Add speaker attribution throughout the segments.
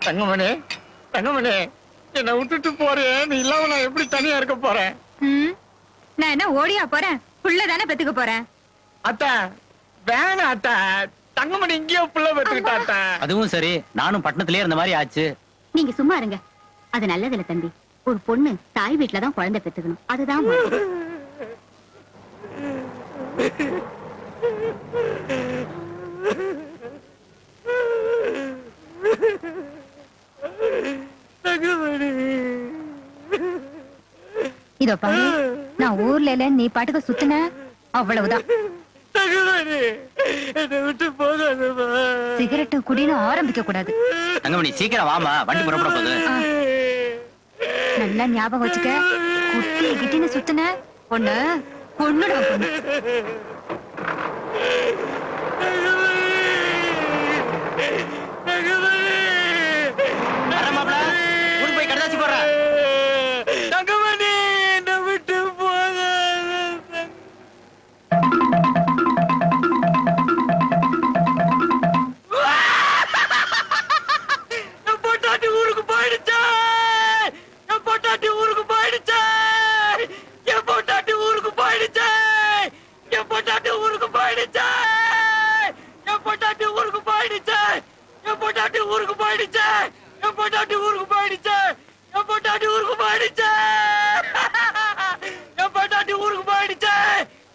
Speaker 1: தங்கமணி, தங்கமணி, என்ன விட்டுட்டு போறேன். நீ இல்லாம நான் எப்படி தனியா இருக்க போறேன்?
Speaker 2: நான் என்ன ஓடியா போறேன்? புள்ளதானே பெத்துக்க போறேன்.
Speaker 1: அத்தா வேணா அத்தா, தங்கமணி இங்கேயோ புள்ள பெத்துக்கிட்டா.
Speaker 3: அதுவும் சரி, நானும் பட்டணத்திலேயே இருந்த மாதிரி ஆச்சு.
Speaker 2: நீங்க சும்மா இருங்க. அது நல்லதில்ல தம்பி. ஒரு பொண்ணு தாய் வீட்டுலதான் குழந்தை பெத்துக்கணும். அதுதான் இதோ பாரு, நான் ஊர்ல இல்ல, நீ பாட்டுக்கு சுத்தின அவ்வளவுதான். சிகரெட்டு குடின்னு ஆரம்பிக்க கூடாது.
Speaker 3: தங்கமணி சீக்கிரம் வாமா, வண்டி புறப்பட போகுது.
Speaker 2: நல்லா ஞாபகம் வச்சுக்க. குட்டி கிட்டின்னு சுத்தின பொண்ணு பொண்ணுடா பொண்ணு.
Speaker 3: ஊருக்கு போய் கடைதாச்சு போற.
Speaker 1: தங்கமணி என்ன விட்டு போக. என் பொட்டாட்டி ஊருக்கு போயிடுச்சா, என் பொட்டாட்டி ஊருக்கு போயிடுச்சா, என் பொட்டாட்டி ஊருக்கு போயிடுச்சா, என் பொட்டாட்டி ஊருக்கு போயிடுச்சா, என் பொட்டாட்டி ஊருக்கு போயிடுச்சா, என் பொட்டாட்டி ஊருக்கு போயிடுச்சா, என் பொட்டாட்டி ஊருக்கு போயிடுச்சா, என் பொட்டாட்டி ஊருக்கு போயிடுச்சா, என் பொட்டாட்டி ஊருக்கு போயிடுச்சா,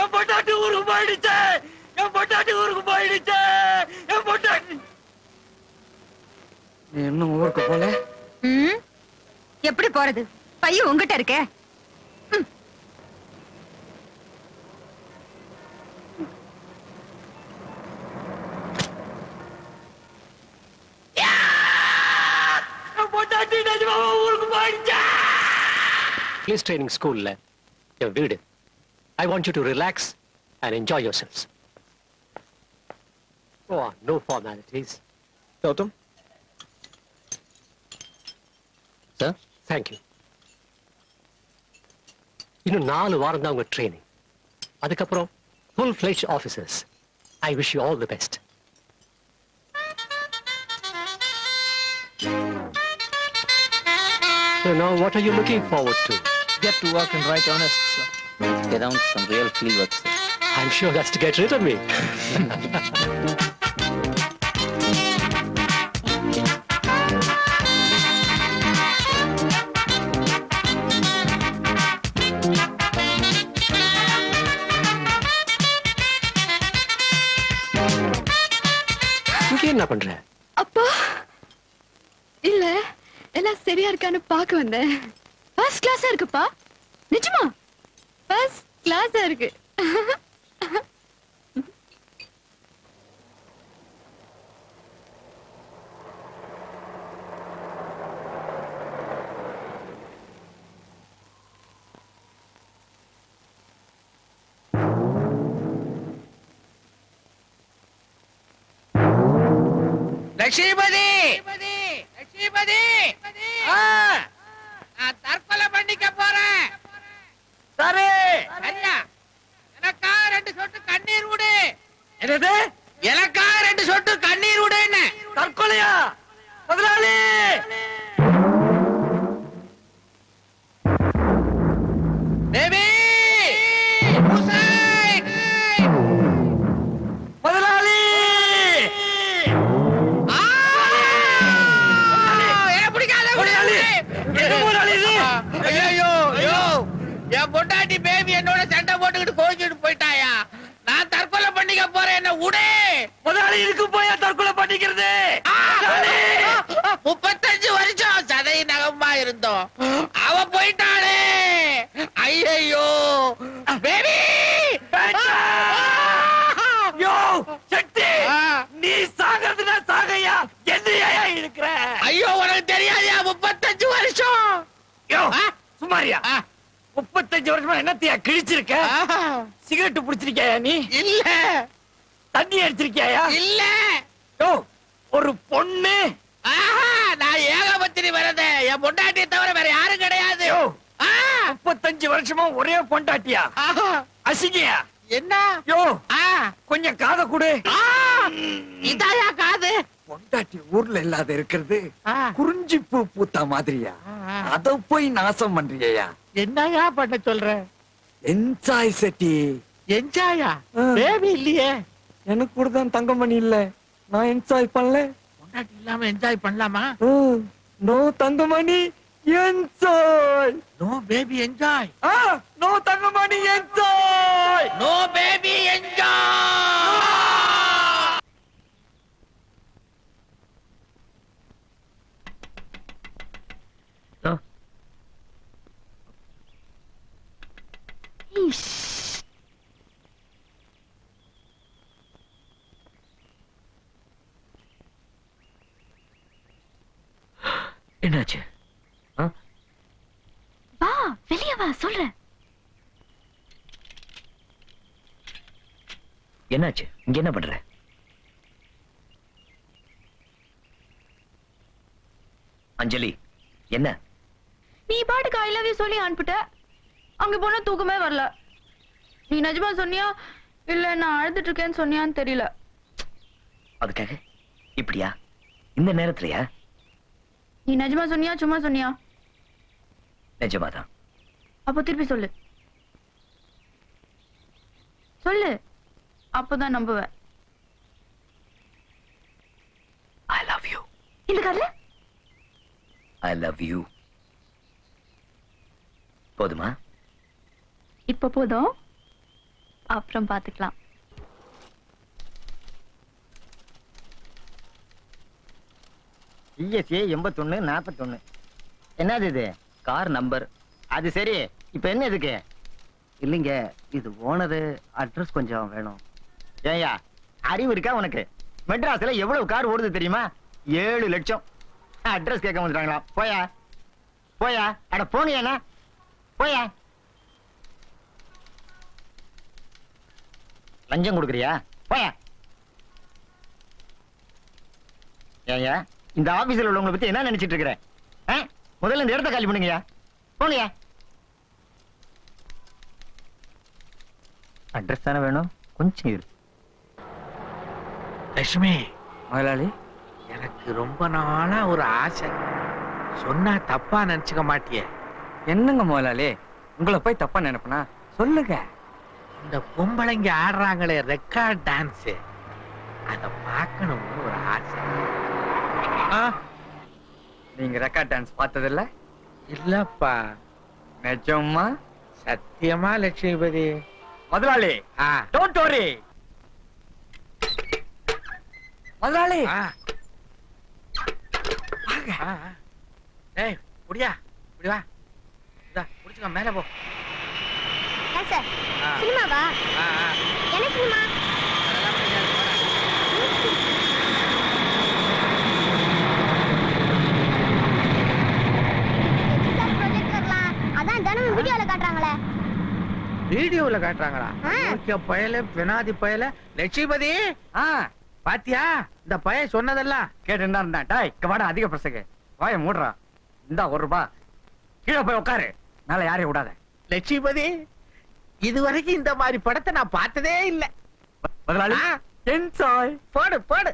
Speaker 1: என் பொட்டாட்டி ஊருக்கு போயிடுச்சா, என் பொட்டாட்டி ஊருக்கு போயிடுச்சா, என் பொட்டாட்டி. இன்னும் ஊருக்கு போல?
Speaker 2: எப்படி போறது? பையன் உங்ககிட்ட இருக்க.
Speaker 4: Police training school la your வீடு. I want you to relax and enjoy yourselves. Go on, no formalities.
Speaker 1: Gautham.
Speaker 4: Sir, thank you. இன்னும் 4 வாரம் தான் உங்க ட்ரெயினிங். அதுக்கப்புறம் full-fledged officers. I wish you all the best. So now what are you looking forward to?
Speaker 1: Get to work and write honest, sir.
Speaker 3: Let's get down to some real field work, sir.
Speaker 4: I'm sure that's to get rid of me. இங்க என்ன பண்ற?
Speaker 2: அப்பா இல்ல, எல்லாம் சரியா இருக்கான்னு பாக்க வந்தேன். ஃபர்ஸ்ட் கிளாஸா இருக்குப்பா. நிஜமா ஃபர்ஸ்ட் கிளாஸா இருக்கு.
Speaker 1: லட்சுமிபதி, லட்சுமிபதி, நான் தற்கொலை பண்ணிக்க போறேன். சரி சரியா? எனக்கா 2 சொட்டு கண்ணீர் விடு. என்னது? எனக்கா 2 சொட்டு கண்ணீர் விடு. என்ன தற்கொலையா முதலாளி? பேபி முதலாளி. என் பொண்டாட்டி பேபி என்னோட சண்டை போட்டுக்கிட்டு கோச்சிட்டு போயிட்டாயா? நான் தற்கொலை பண்ணிக்க போறேன். என்ன உடே முதலாளி. இதுக்கு போய் தற்கொலை பண்ணிக்கிறது? 35 வருஷம் சதை நகமா இருந்தோம். அவ போயிட்டாளே. ஐயோ பேபி. சக்தி, நீ சாகிறதுனா சாகையா, என்னையா இருக்கிற? ஐயோ உனக்கு தெரியாதியா? 35 வருஷம். சுமாரியா? 35 வருஷமா என்னத்தையா கிழிச்சிருக்க? சிகரெட் புடிச்சிருக்கியா நீ? இல்ல. தண்ணி அடிச்சிருக்கியா? இல்ல. ஒரு பொண்ணு? நான் ஏகபத்திரி வரத. என் பொண்டாட்டியை தவிர வேற யாரும் கிடையாது. வருஷமா ஒரே பொண்டாட்டியா? அசிங்கயா?
Speaker 5: என்ன?
Speaker 1: யோ கொஞ்சம் காதை கொடு.
Speaker 5: இதாயா காது?
Speaker 1: பொண்டாட்டி ஊர்ல இல்லாத இருக்கிறது குறிஞ்சி பூ பூத்த மாதிரியா? அத போய் நாசம் பண்றியா?
Speaker 5: என்னயா பண்ண சொல்ற?
Speaker 1: என்ஜாய் செட்டி.
Speaker 5: என்ஜாயா? பேபி இல்லையே.
Speaker 1: எனக்கு கூட தான் தங்கமணி இல்ல, நான் என்ஜாய் பண்ணல.
Speaker 5: பொண்டாட்டி இல்லாம என்ஜாய் பண்ணலாமா?
Speaker 1: No Thangamani enjoy.
Speaker 5: No baby enjoy.
Speaker 1: No Thangamani enjoy.
Speaker 5: No baby enjoy.
Speaker 3: என்னாச்சு?
Speaker 2: வா வெளியே வா, சொல்றேன்.
Speaker 3: என்னாச்சு? இங்க என்ன பண்ற? அஞ்சலி என்ன?
Speaker 6: நீ பாட்டுக்கு ஐ லவ் யூ சொல்லி அனுப்பிட்ட. அங்க போனா தூக்கமே வரல. நீ நிஜமா சொன்னியா இல்ல நான் அழுதுட்டு இருக்கேன்னு சொன்னியான்னு தெரியல.
Speaker 3: அதுக்காக இப்படியா? இந்த நேரத்துலயா?
Speaker 6: நீ நிஜமா சொன்னியா சும்மா சொன்னியா?
Speaker 3: நிஜமாதான்.
Speaker 6: அப்போ திருப்பி சொல்லு. சொல்லு, அப்பதான் நம்புவேன்.
Speaker 3: I love you.
Speaker 6: இந்த காதுல
Speaker 3: I love you. போதுமா?
Speaker 6: இப்ப போதும், அப்புறம் பாத்துக்கலாம்.
Speaker 7: ESA 8141. என்னது இது?
Speaker 3: Car number.
Speaker 7: அது சரி, இப்ப என்ன இதுக்கு?
Speaker 3: இல்லைங்க, இது ஓனரு. அட்ரஸ் கொஞ்சம் வேணும்.
Speaker 7: ஏயா அறிவு இருக்கா உனக்கு? மெட்ராஸ்ல எவ்வளவு கார் ஓடுது தெரியுமா? 7 லட்சம். அட்ரஸ் கேட்க வந்துட்டாங்களா? போயா போயா. அட போனியாண்ணா, போயா. லஞ்சம் கொடுக்குறியா? போயா. ஏயா இந்த ஆபீஸ்ல உள்ளவங்களை பத்தி என்ன நினைச்சிட்டு இருக்கிற? முதல்ல இந்த இடத்த காலி பண்ணுங்கயா. போனியா.
Speaker 3: அட்ரஸ் தானே வேணும், கொஞ்சம் இரு.
Speaker 5: லட்சுமி,
Speaker 1: முதலாளி,
Speaker 5: எனக்கு ரொம்ப நாளா ஒரு ஆசை. சொன்னா தப்பா நினைச்சுக்க மாட்டியே?
Speaker 1: என்னங்க முதலாளி, உங்களை போய் தப்பா நினைப்பனா? சொல்லுங்க.
Speaker 5: இந்த பொம்பளைங்க ஆடுறாங்களே ரெக்கார்ட் டான்ஸ், அத பார்க்கணும்னு ஒரு ஆசை.
Speaker 1: நீங்க ரெக்கார்ட் டான்ஸ் பார்த்ததில்ல?
Speaker 5: இல்லப்பா.
Speaker 1: நிஜமா?
Speaker 5: சத்தியமா லட்சுமிபதி.
Speaker 1: முதலாளி, டோன்ட் வரி. முதலாளி,
Speaker 5: ஏய் புடியா, இப்படி வா. இதா புடிச்சுக்க, மேல போ.
Speaker 2: சார், சினிமாவா? என்ன சினிமா? அதான் தினமும் வீடியோல காட்டுறாங்களே.
Speaker 5: வீடியோல காட்டுறாங்களா? பயல பெனாதி பயல. லட்சுமிபதி, பாத்தியா இந்த பய சொன்னதெல்லாம்?
Speaker 1: கேட்டு இருந்தா டாய் வாடா, அதிக பிரசங்க வாய மூடுறா. இந்தா 1 ரூபாய். கீழே போய் உட்காரு, மேல யாரையும் விடாத.
Speaker 5: லட்சுமிபதி, இதுவரைக்கும் இந்த மாதிரி படத்தை நான் பார்த்ததே இல்ல.
Speaker 1: முதலாளி, என்ஜாய்.
Speaker 5: போடு போடு.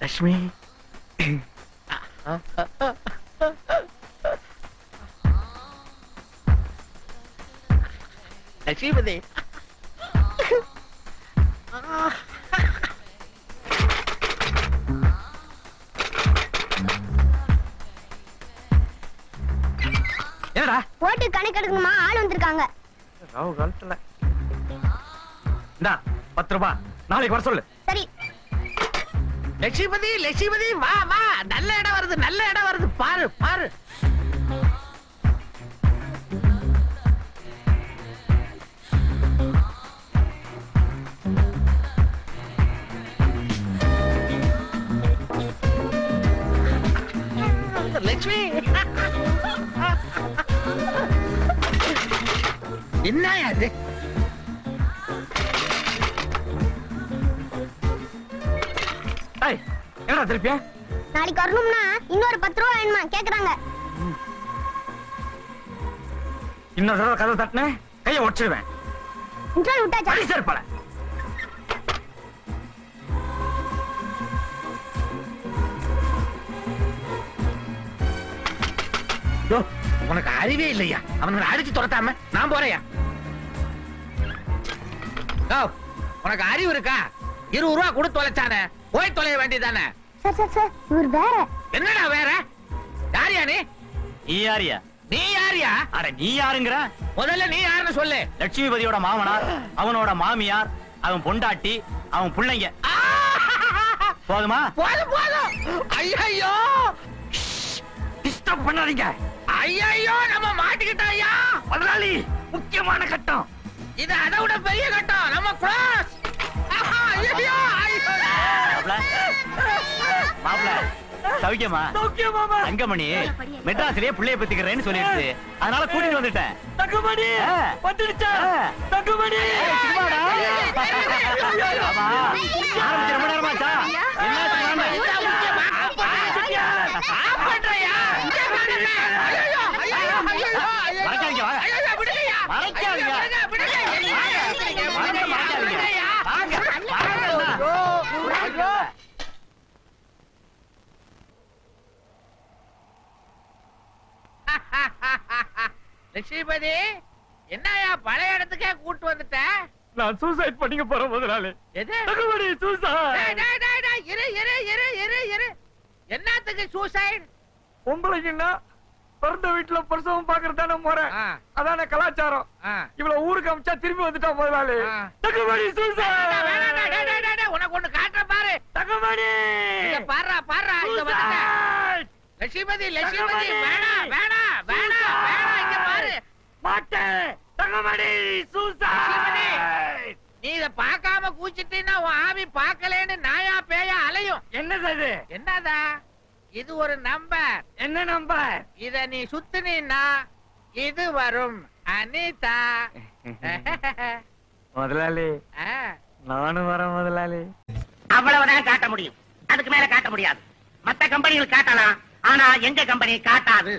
Speaker 5: லட்சுமி, லட்சுமிபதி,
Speaker 1: என்னடா?
Speaker 2: போட்டு கணக்கு எடுக்கணுமா? ஆள் வந்திருக்காங்க.
Speaker 1: ராவு காலத்துல. இந்தா 10 ரூபாய், நாளைக்கு வர சொல்லு.
Speaker 2: சரி.
Speaker 5: லட்சுமிபதி, லட்சுமிபதி, வா வா. நல்ல இடம் வருது, நல்ல இடம் வருது. பாரு பாரு. லட்சுமி, என்ன அது?
Speaker 7: என்னடா திருப்பியா?
Speaker 8: நாளைக்கு வரணும்னா இன்னொரு 10 ரூபா வேணுமா கேக்குறாங்க.
Speaker 7: இன்னொரு தடவை கதவை தட்டினேன் கையை ஒடிச்சிடுவேன்.
Speaker 8: இன்ட்ரோல் விட்டாச்சா?
Speaker 7: சரி சார் பல.
Speaker 5: உனக்கு அறிவே இல்லையா? அவனுங்களை அடிச்சு துரத்தாம நான் போறேயா? உனக்கு அறிவு இருக்கா? 20 ரூபா கொடுத்து தொலைச்சானே, போய் தொலைய வேண்டியதானே.
Speaker 8: சார் இவர் வேற.
Speaker 5: என்னடா வேற? யாரியா நீ?
Speaker 7: நீ யாரியா?
Speaker 5: நீ யாரியா?
Speaker 7: அட நீ யாருங்கற?
Speaker 5: முதல்ல நீ யாருன்னு சொல்லு.
Speaker 7: லட்சுமிபதியோட மாமனார், அவனோட மாமியார், அவன் பொண்டாட்டி, அவன் புள்ளைங்க. போதுமா?
Speaker 5: போதும் போதும். ஐயோ
Speaker 7: டிஸ்டர்ப் பண்ணாதீங்க.
Speaker 5: ஐயோ நம்ம மாட்டிக்கிட்டாயா?
Speaker 7: முதலாளி முக்கியமான கட்டம்
Speaker 5: இது. அதை விட பெரிய கட்டம். நம்ம கிராஸ். ஐயோ
Speaker 7: மாப்ள சௌக்கியமா?
Speaker 1: சௌக்கியம் மாமா.
Speaker 7: தங்கமணி மெட்ராஸ்லயே பிள்ளைய பத்திக்கிறேன்னு சொல்லிடுச்சு, அதனால கூட்டிட்டு வந்துட்டேன்.
Speaker 1: தங்கமணி வந்துடுச்சா? தங்கமணி
Speaker 7: சும்மாடா. ஆமா, ஆரம்பிச்சு ரொம்ப நேரமாச்சா? என்னாச்சு மாமா? மறைக்காதீங்க, வாங்க. மறைக்காதீங்க. வாங்க, மறைக்காதீங்க. வாங்க, வாங்க.
Speaker 5: லட்சுமிபதி, என்னயா பழைய இடத்துக்கே கூட்டு வந்துட்ட?
Speaker 1: நான் சூசைட் பண்ணிக்க போறேன் முதலாளி.
Speaker 5: எது?
Speaker 1: தங்கமணி
Speaker 5: டேய்,
Speaker 1: சூசைட்.
Speaker 5: டேய், டேய், டேய், இரு. என்னத்துக்கு சூசைட்?
Speaker 1: பொம்பளைக்குன்னா பிறந்த வீட்டுல பிரசவம் பாக்குறதான முறை,
Speaker 5: ஆ.
Speaker 1: அதான கலாச்சாரம்.
Speaker 5: ஆ.
Speaker 1: இவ்வளவு ஊருக்கு அமிச்சா திரும்பி வந்துட்டா முதலாளி.
Speaker 5: ஆ.
Speaker 1: தங்கமணி
Speaker 5: வேணாம், டேய், டேய்,
Speaker 1: சூசைட்.
Speaker 5: டேய், உனக்கு ஒண்ணு காட்டுறேன் பாரு.
Speaker 1: தங்கமணி
Speaker 5: இங்க பாருடா, இங்க வந்துட்டேன்.
Speaker 1: சூசைட்.
Speaker 5: லட்சுமிபதி,
Speaker 1: தங்கமணி.
Speaker 5: வேணாம், இங்க பாரு.
Speaker 1: மாட்டேன். தங்கமணி
Speaker 5: லட்சுமிபதி,
Speaker 1: சூசைட்.
Speaker 5: நீ இத பார்க்காம கூச்சிட்டீன்னா உன் ஆவி பார்க்கலேன்னு நாயா பேயா அலையும்.
Speaker 1: என்னது அது?
Speaker 5: என்னதா? இது ஒரு நம்பர்.
Speaker 1: என்ன நம்பர்?
Speaker 5: இத நீ சுத்தினா இது வரும். அனிதா.
Speaker 7: முதலாளி
Speaker 5: ஆ.
Speaker 7: நானும் வரேன் முதலாளி.
Speaker 9: அவ்வளவுதான் காட்ட முடியும், அதுக்கு மேல காட்ட முடியாது. மத்த கம்பெனிகள் காட்டலாம், ஆனா எங்க கம்பெனி காட்டாது.